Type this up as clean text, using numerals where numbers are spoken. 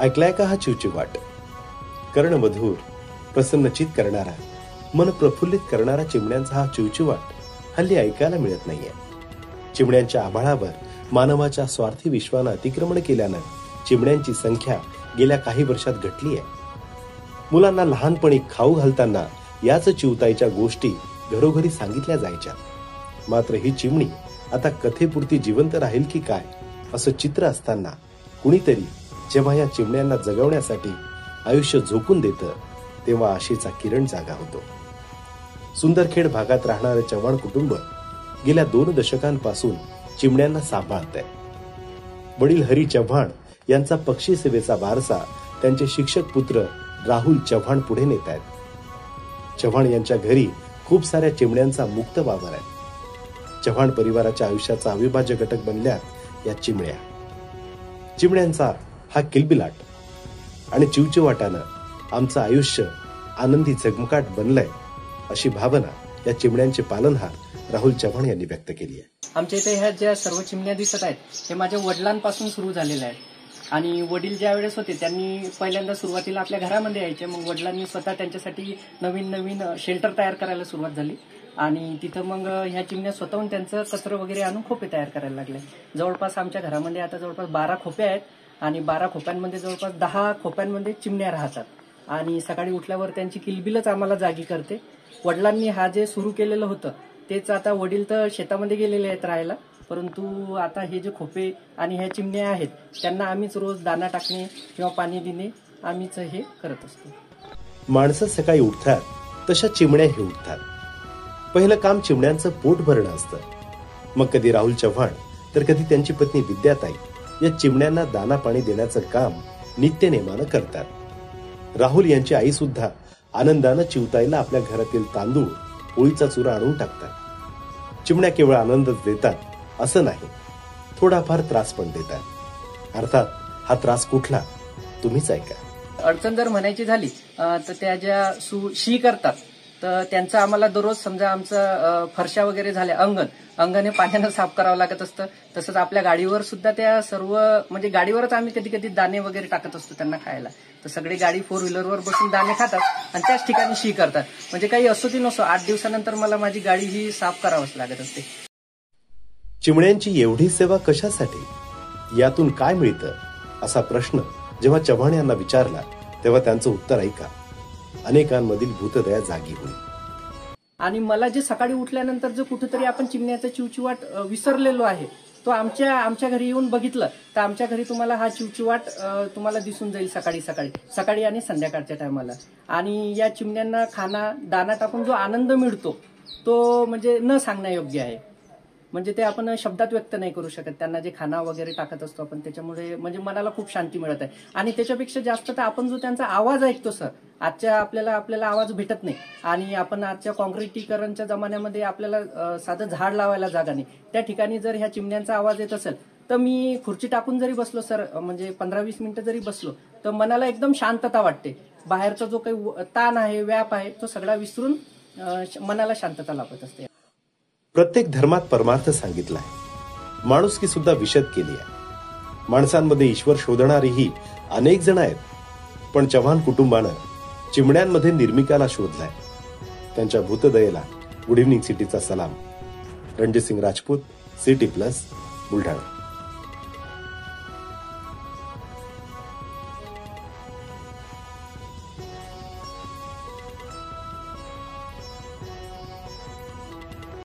ऐकलाय का हा चिवचिवाट? कर्णमधुर, प्रसन्नचित करणारा, मन प्रफुल्लित करणारा चिमण्यांचा हा चिवचिवाट हल्ली ऐकायला मिळत नाहीये. चिमण्यांच्या आभाळावर मानवाच्या स्वार्थी विश्वानं अतिक्रमण केल्यानं चिमण्यांची संख्या गेल्या काही वर्षात घटली आहे. मुलांना लहानपणी खाऊ घालताना याच चिवताईच्या गोष्टी घरोघरी सांगितल्या जायच्या. मात्र ही चिमणी आता कथेपुरती जिवंत राहील की काय असं चित्र असताना कुणीतरी जेव्हा या चिमण्यांना जगवण्यासाठी आयुष्य झोकून देतं तेव्हा आशेचा किरण जागा होतो. सुंदरखेड भागात राहणारे चव्हाण कुटुंब गेल्या 2 दशकांपासून चिमण्यांना सांभाळत आहे. वडील हरी चव्हाण यांचा पक्षी सेवेचा वारसा त्यांचे शिक्षक पुत्र राहुल चव्हाण पुढे नेत आहेत. चव्हाण यांच्या घरी खूप साऱ्या चिमण्यांचा मुक्त वावर आहे. चव्हाण परिवाराच्या आयुष्याचा अविभाज्य घटक बनल्यात या चिमण्या. चिमण्यांचा हा किलबिलाट आणि चिवचिवाटानं आमचं आयुष्य आनंदी झगमगाट बनलंय अशी भावना या चिमण्यांचे पालनहार राहुल चव्हाण यांनी व्यक्त केली आहे. आमच्या इथे ह्या ज्या सर्व चिमण्या दिसत आहेत हे माझ्या वडिलांपासून सुरू झालेल्या आहेत. आणि वडील ज्या वेळेस होते त्यांनी पहिल्यांदा सुरुवातीला आपल्या घरामध्ये यायचे. मग वडिलांनी स्वतः त्यांच्यासाठी नवीन शेल्टर तयार करायला सुरुवात झाली आणि तिथं मग ह्या चिमण्या स्वतःहून त्यांचं कचरं वगैरे आणून खोपे तयार करायला लागले. जवळपास आमच्या घरामध्ये आता जवळपास 12 खोपे आहेत आणि 12 खोप्यांमध्ये जवळपास 10 खोप्यांमध्ये चिमण्या राहतात आणि सकाळी उठल्यावर त्यांची किलबिलच आम्हाला जागी करते. वडिलांनी हा जे सुरू केलेलं होतं तेच आता वडील तर शेतामध्ये गेलेले आहेत राहायला, परंतु आता हे जे खोपे आणि ह्या चिमण्या आहेत त्यांना आम्हीच रोज दाना टाकणे किंवा पाणी देणे आम्हीच हे करत असतो. माणसं सकाळी उठतात तशा चिमण्याही उठतात. पहिलं काम चिमण्यांचं पोट भरणं असतं. मग कधी राहुल चव्हाण तर कधी त्यांची पत्नी विद्याताई या चिमण्यांना दाना पाणी देण्याचं काम नित्यनेमानं करतात. राहुल यांची आई सुद्धा आनंदानं चिवताईला आपल्या घरातील तांदूळ पोळीचा चुरा आणून टाकतात. चिमण्या केवळ आनंदच देतात असं नाही, थोडाफार त्रास पण देतात. अर्थात हा त्रास कुठला तुम्हीच ऐका. अडचण जर म्हणायची झाली तर त्या ज्या शी करतात तर त्यांचं आम्हाला दररोज समजा आमचं फरशा वगैरे झाल्या अंगण हे पाण्यानं साफ करावं लागत असतं. तसंच आपल्या गाडीवर सुद्धा त्या सर्व म्हणजे गाडीवरच आम्ही कधी कधी दाणे वगैरे टाकत असतो त्यांना खायला. तर सगळी गाडी 4 व्हीलरवर बसून दाणे खातात आणि त्याच ठिकाणी शी करतात. म्हणजे काही असो की नसो 8 दिवसानंतर मला माझी गाडी ही साफ करावंच लागत असते. चिमण्यांची एवढी सेवा कशासाठी, यातून काय मिळतं असा प्रश्न जेव्हा चव्हाण यांना विचारला तेव्हा त्यांचं उत्तर ऐका. अनेकांमधील भूतदया जागी होईल. आणि मला जे सकाळी उठल्यानंतर जो कुठेतरी आपण चिमण्याचा चिवचिवाट विसरलेलो आहे तो आमच्या घरी येऊन बघितलं तर आमच्या घरी तुम्हाला हा चिवचिवाट तुम्हाला दिसून जाईल सकाळी आणि संध्याकाळच्या टायमाला. आणि या चिमण्यांना दाना टाकून जो आनंद मिळतो तो म्हणजे न सांगण्यायोग्य आहे. म्हणजे ते आपण शब्दात व्यक्त नाही करू शकत. त्यांना जे खाना वगैरे टाकत असतो आपण त्याच्यामुळे म्हणजे मनाला खूप शांती मिळत आहे. आणि त्याच्यापेक्षा जास्त तर आपण जो त्यांचा आवाज ऐकतो सर, आजच्या आपल्याला आवाज भेटत नाही आणि आपण आजच्या काँक्रिटीकरणच्या जमान्यामध्ये आपल्याला साधं झाड लावायला जागा नाही. त्या ठिकाणी जर ह्या चिमण्यांचा आवाज येत असेल तर मी खुर्ची टाकून जरी बसलो सर, म्हणजे 15-20 मिनिटं जरी बसलो तर मनाला एकदम शांतता वाटते. बाहेरचा जो काही ताण आहे, व्याप आहे तो सगळा विसरून मनाला शांतता लाभत असते. प्रत्येक धर्मात परमार्थ सांगितलाय, माणुसकी सुद्धा विशद केली आहे. माणसांमध्ये ईश्वर शोधणारीही अनेक जण आहेत, पण चव्हाण कुटुंबानं चिमण्यांमध्ये निर्मिकाला शोधलाय. त्यांच्या भूतदयेला गुड इव्हनिंग सिटीचा सलाम. Ranjit Singh Rajput, city plus, Buldhana.